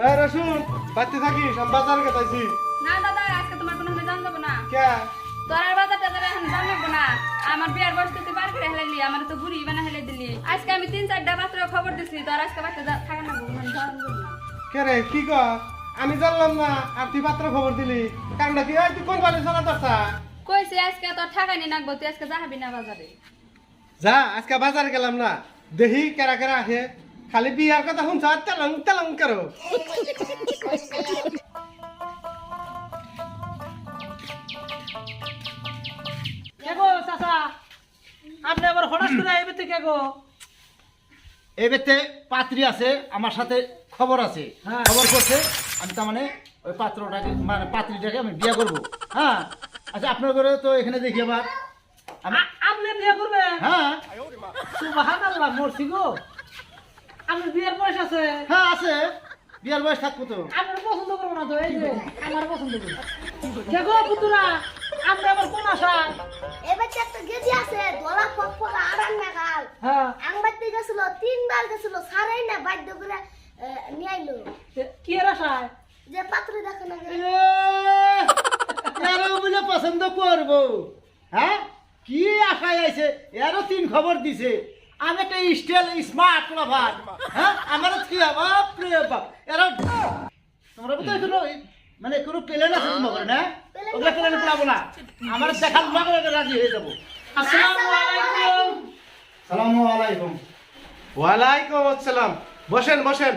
এই রসুন বাড়তে থাকিস আমি বাজার গেছি। না দাদা আজকে তোমার কোনো জান যাবো না। কে তোর আর বাজারটা এখন জান যাবো না। আমার বিয়ার বয়স তুই পার করে হেলাইলি, আমার তো বুড়ি বানা হেলাই দিলি। আজকে আমি 3-4টা পাত্র খবর দিছি, তোর আজকে বাড়তে থাকা না জান যাবো না। কে রে কি কর? আমি জানলাম না আর তুই পাত্র খবর দিলি কারণটা কি? তুই কোন বাড়ি চলা তোরছা? কইছি আজকে তোর ঠাকানি নাকবো, তুই আজকে যাবি না বাজারে। যা আজকে বাজারে গেলাম না, দেখি কেরা কেরা আসে, খালি বিয়ার কথা শুনছ আর তেলং তেলং করো। কেগো চাচা আপনি আবার হঠাৎ করে এই বেতে কেগো? এই বেতে পাত্রী আছে আমার সাথে খবর আছে, হ্যাঁ। খবর করছে আমি তার মানে ওই পাত্রটাকে মানে পাত্রীটাকে আমি বিয়ে করবো। হ্যাঁ আচ্ছা আপনার ঘরে তো এখানে দেখি আবার আপনি বিয়ে করবেন? হ্যাঁ সুবহানাল্লাহ, মরছি গো। আপনার বিয়ের বয়স আছে? হ্যাঁ আছে, বিয়ার বয়স থাকবো তো। আপনার পছন্দ করবো না তো? এই যে আমার পছন্দ করবো। কেগো পুতুরা আপনি আবার কোন আশায়? এবার একটা গেজি আছে ধলা ফকফকা আড়ান নাগাল হ্যাঁ আংবাইতে গেছিল 3 বার গেছিল সারাই না বাধ্য করে নিয়ে আইলো কি এর আশায়? যে পাত্র দেখো না গেল এরও বলে পছন্দ করবো? হ্যাঁ কি আশায় আছে? এরও 3 খবর দিছে। আমি একটা স্টাইল স্মার্ট পোলা ভাই। হ্যাঁ আমার কি বাপরে বাপ এরা তোমরা তো এখনো মানে কোনো প্লেন আছে তোমার না? ওগুলা প্লেন পেলাবো না, আমার দেখার মগরে রাজি হয়ে যাবো। আসসালামু আলাইকুম। সালামু আলাইকুম। ওয়ালাইকুম আসসালাম, বসেন বসেন।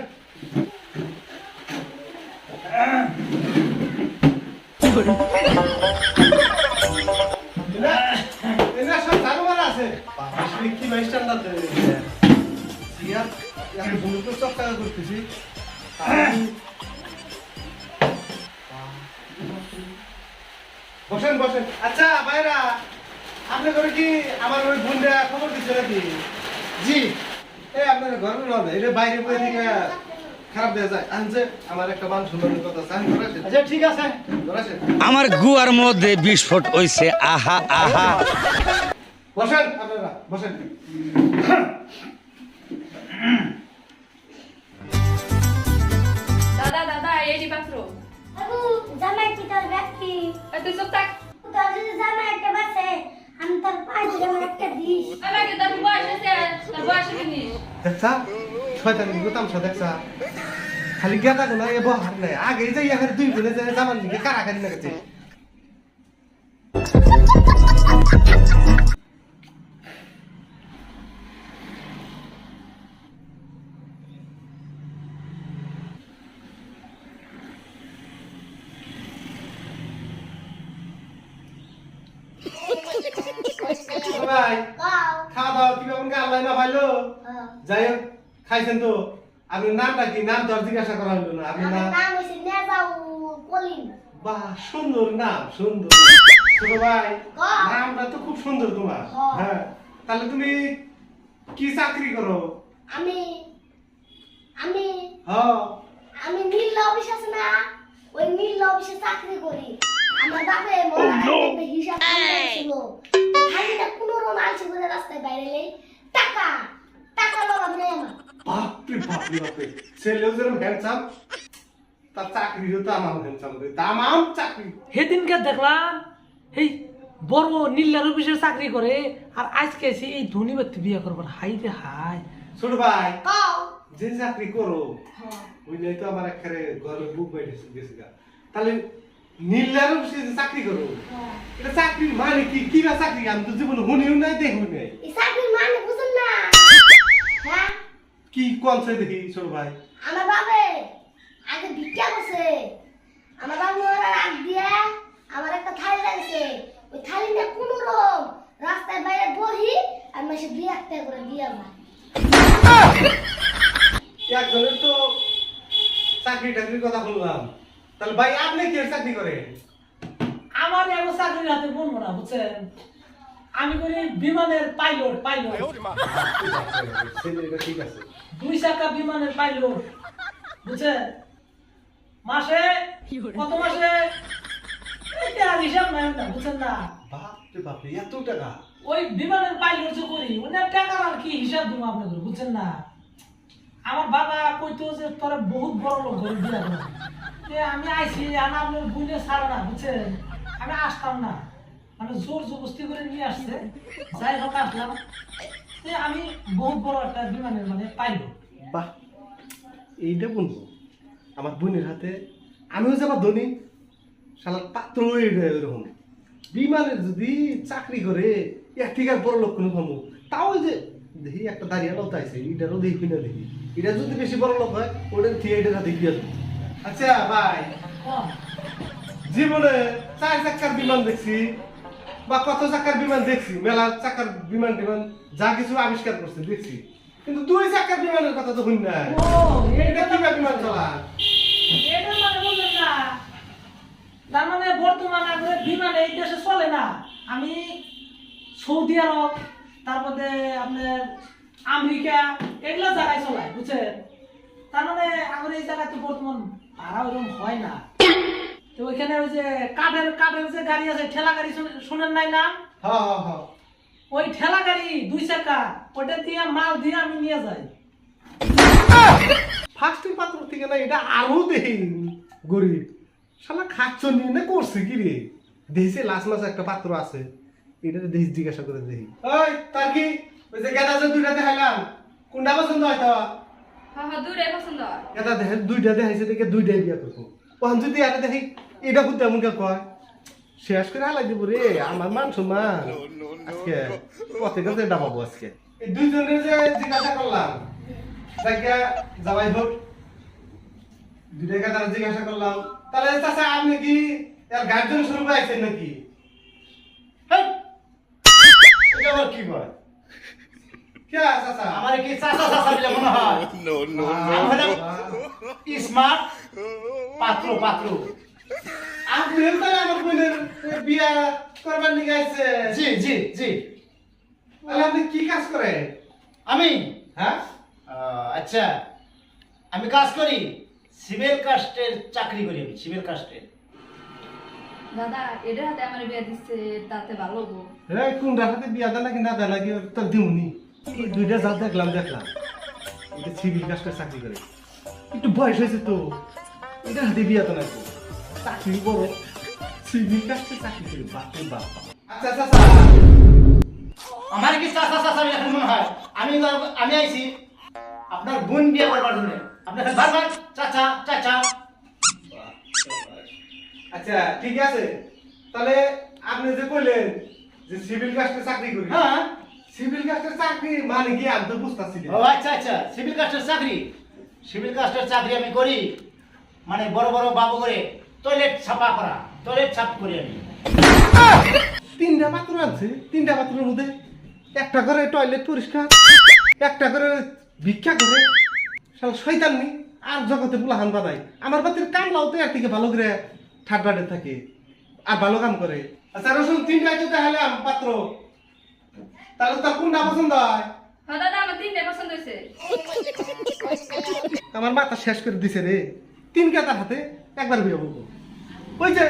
এরা সব জানোয়ার আছে। আসলে কি মাস্টার না দেয়। ইয়ার আমি বন্ধু তো চক্কা করতেছি। বসেন বসেন। আচ্ছা ভাইরা, আপনি করে কি আমার ওই বোনটা খবর দিচ্ছে নাকি? জি এই আপনার ঘরের না এটা বাইরে বই থেকে খারাপ দেয়া যায়। আনছে আমার একটা মান সুন্দর কথা চান করেছেন। আচ্ছা ঠিক আছে। করেছেন। আমার গুয়ার মধ্যে বিস্ফোট হইছে, আহা আহা। বসেন আপনারা বসেন। দাদা দাদা এই পাত্র। বাবু জামাই কি তোর ব্যক্তি এই তুই চুপ থাক। তোর যদি জামাই একটা বাসে আমি তোর পাঁচ জামাই একটা দিস আমাকে তোর বয়স আছে, তোর বয়স কিনি। দেখছা শয়তানি গোতামসা দেখছা খালি গেতা কোনা এ বহার নাই আগে যাই এখানে দুই বোনে যায় জামান দিকে কারাকারি না গেছে। ভাই গাও খাওয়া দাওয়া কি কেমন আল্লাহ না ভাইলো? যাই হোক খাইছেন তো? আপনি নামটা কি? নাম তো আর জিজ্ঞাসা করা হলো না। আপনি আমার নাম? নাম হইছে নেজাউ কলিম বাহ সুন্দর নাম, সুন্দর। ছোট ভাই বাহ। নামটা তো খুব সুন্দর তোমার। হ্যাঁ। হ্যাঁ তাহলে তুমি কি চাকরি করো? আমি আমি হ্যাঁ আমি নীল অফিস আছে না ওই নীল অফিসে চাকরি করি আমার বাপে মনে একটা হিসাব ছিল খালিটা 15 মালছি করে রাস্তায় বাইরে টাকা টাকা লগাব নেই আমার বাপরে বাপরে বাপরে ছেলেও যেরকম হ্যান্ডসাম তার চাকরিও তো আমার হ্যান্ডসাম তামাম চাকরি। সেদিনকে দেখলাম এই বড় নীলার অফিসে চাকরি করে আর আজকে এসে এই ধনী ব্যক্তি বিয়ে করবার। হাই রে হাই। ছোট ভাই কও যে চাকরি করো হ্যাঁ বুঝলে তো আমার একেবারে ঘরে বুক বাইরে গেছে গা। তাহলে নীলার অফিসে যে চাকরি করো হ্যাঁ এটা চাকরির মানে কি? কি বা চাকরি? আমি তো জীবনে শুনিও নাই দেখিও নাই। এই চাকরির মানে বুঝুন না হ্যাঁ কি কনসে দেখি ছোট ভাই? আমার বাপে আগে ভিক্ষা করছে আমার বাবু ওরা রাখ দিয়ে আমার একটা থালি লাগছে ওই থালিটা কোনো রকম রাস্তায় বাইরে বহি আর মাসে 2 টাকা করে দিয়ে আমার একজনের তো চাকরি টাকরির কথা বললাম, তাহলে ভাই আপনি কি চাকরি করেন? আমার এমন চাকরির হাতে বলবো না বুঝছেন। আমি করি বিমানের পাইলট। ছেলেটা ঠিক আছে। 2 চাকা বিমানের পাইলট বুঝছেন। মাসে কত মাসে এটা হিসাব নাই না বুঝছেন না। বাপরে বাপরে এত টাকা! ওই বিমানের পাইলট যে করি ওনার টাকার আর কি হিসাব দিব আপনাদের বুঝছেন না। আমার বাবা কইতো যে তোরা বহুত বড় লোক ঘরে বিয়া করবি। আমি আইছি আর আপনার বুঝে ছাড়ো না বুঝছেন, আমি আসতাম না, মানে জোর জবস্তি করে নিয়ে আসছে, যাই হোক আসলাম। আমি বহুত বড় একটা বিমানের মানে পাইলো। বাহ, এইটা বলবো আমার বোনের হাতে আমিও যাবার ধনী শালার পাত্র এরকম বিমানের যদি চাকরি করে এক থেকে বড় লোক কোনো কমো, তাও যে দেখি একটা দাঁড়িয়ে লোক আছে এটারও দেখি না দেখি, এটা যদি বেশি বড় লোক হয় ওটার থিয়েটার হাতে গিয়ে যাবে। আচ্ছা ভাই, কম জীবনে 4 চাকার বিমান দেখছি বা কত চাকার বিমান দেখছি, মেলা চাকার বিমান টিমান যা কিছু আবিষ্কার করছে দেখছি, কিন্তু 2 চাকার বিমানের কথা তো শুনি নাই। ও এটা কি বিমান চলা? এটা মানে বললেন না, তার মানে বর্তমানে আমাদের বিমান এই দেশে চলে না। আমি সৌদি আরব, তারপরে আপনার আমেরিকা এগুলো জায়গায় চলাই বুঝছেন। তার মানে আমাদের এই জায়গায় তো বর্তমান ভাড়া ওরকম হয় না। তো ওইখানে ওই যে কাঠের যে গাড়ি আছে, ঠেলা গাড়ি শুনেন নাই না? হ্যাঁ হ্যাঁ হ্যাঁ, ওই ঠেলা গাড়ি 2 চাকা, ওটা দিয়ে মাল দিয়ে আমি নিয়ে যাই। ফার্স্টের পাত্র থেকে না এটা আরো দেখি গরিব শালা খাচ্ছ নিয়ে না করছে কি রে, দেশে লাস্ট মাস একটা পাত্র আছে, এটা দেশ জিজ্ঞাসা করে দেখি। ওই তার কি ওই যে গেদা যে 2টা দেখাইলাম কোনটা পছন্দ হয়? তো হ্যাঁ হ্যাঁ, দূরে পছন্দ হয়। গেদা দেখে 2টা দেখাইছে দেখে 2টাই বিয়া করবো, ওখান যদি আরে দেখি এটা খুব তেমন কে কয় শেষ করে হালাই দিব রে আমার মান সম্মান আজকে পথে কাছে ডাবাবো আজকে। এই 2 জনের যে জিজ্ঞাসা করলাম জায়গা যাবাই হোক 2টা তারা জিজ্ঞাসা করলাম, তাহলে চাচা আপনি কি এর গার্জেন শুরু পাইছেন নাকি? হেই, এটা আবার কি বল? কে চাচা? আমার কি চাচা চাচা বলে মনে হয়? আমি হলাম স্মার্ট পাত্র পাত্র। আপনি তাহলে আমার বোনের বিয়া করবার নিয়ে গেছে? জি জি জি। তাহলে আপনি কি কাজ করেন? আমি হ্যাঁ, আচ্ছা, আমি কাজ করি সিভিল কাস্টের চাকরি করি, আমি সিভিল কাস্টের। দাদা এদের হাতে আমার বিয়া দিচ্ছে, তাতে ভালো গো। এই কোন রাতে বিয়া দেয় নাকি না দেয় নাকি তোর দিউনি? এই 2টা যা দেখলাম এটা সিভিল কাস্টের চাকরি করে, একটু বয়স হয়েছে তো এটা হাতে বিয়া তো নাকি চাকরি বড় সিভিল কাস্টের চাকরি করে, বাপরে বাপ। আচ্ছা চাচা, আমার কি চাচা চাচা বলে এখন মনে হয়? আমি আইছি আপনার বোন বিয়ে করবার জন্য। আপনার বারবার চাচা চাচা। আচ্ছা ঠিক আছে, তাহলে আপনি যে কইলেন যে সিভিল কাস্টের চাকরি করি, হ্যাঁ, সিভিল কাস্টের চাকরি মানে কি আমি তো বুঝতেছি না। ও আচ্ছা আচ্ছা, সিভিল কাস্টের চাকরি, সিভিল কাস্টের চাকরি আমি করি, মানে বড় বড় বাবু করে টয়লেট ছাপা করা, টয়লেট ছাপ করি আমি। 3টা পাত্র আছে, 3টা পাত্রের মধ্যে একটা করে টয়লেট পরিষ্কার, একটা করে ভিক্ষা করে, শালা শয়তানি আর জগতে বুলাহান বানাই। আমার বাতির কামলাও তো এর থেকে ভালো করে ঠাটবাটে থাকে আর ভালো কাম করে। আচ্ছা রসুন 3টাই তো দেখালাম পাত্র, তাহলে তার কোনটা পছন্দ হয়? হ্যাঁ দাদা, আমার 3টে পছন্দ হয়েছে। আমার মাথা শেষ করে দিছে রে, 3 কাতার হাতে একবার বিয়ে বলবো। ওই যে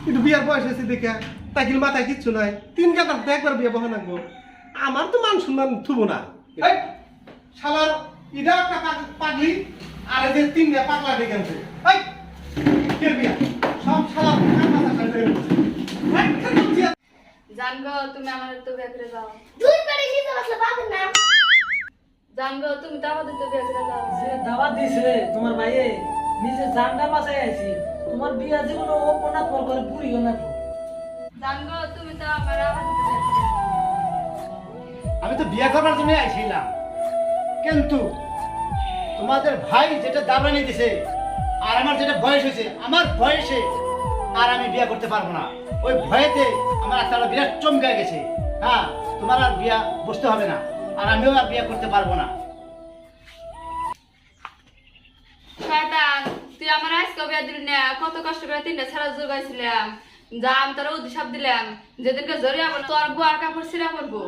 একটু বিয়ার বয়স হয়েছে দেখে তাকিল মাথায় কিচ্ছু নাই, 3 কাতার হাতে একবার বিয়ে বহে নাকবো, আমার তো মান সম্মান থুবো না। এই শালার ইডা একটা পাগলি আর এদের 3টা পাগলা ডেকে আনছে। এই কে বিয়া সব শালা মাথা শেষ হয়ে গেছে। জানগো তুমি আমার তো বিয়ে করে যাও। 2 পেড়ে নিতে বসলে পাবেন না। জানগো তুমি তো আমাদের তো বিয়ে করে যাও। যে দাওয়াত দিছে তোমার ভাইয়ে, নিজে জানটা বাঁচাই আইছি, তোমার বিয়া জীবন ও কোনা পর করে পুরিও না। জানগো তুমি তো আমাদের তো বিয়ে করে যাও। আমি তো বিয়ে করবার জন্য আইছিলাম, কিন্তু তোমাদের ভাই যেটা দাবানি দিছে আর আমার যেটা বয়স হয়েছে, আমার বয়সে আর আমি বিয়ে করতে পারবো না। ওই ভয়েতে আমার একটা বিরাট চমকে গেছে। হ্যাঁ, তোমার আর বিয়া বসতে হবে না, আর আমিও আর বিয়ে করতে পারবো না। শয়তান, তুই আমার আজকে বিয়ে দিলি না, কত কষ্ট করে 3টা ছাড়া জোগাইছিলাম, যা আমি তোর অভিশাপ দিলাম, যেদিনকে জড়িয়ে আমার তোর গোয়ার কাপড় ছিঁড়া পড়বো।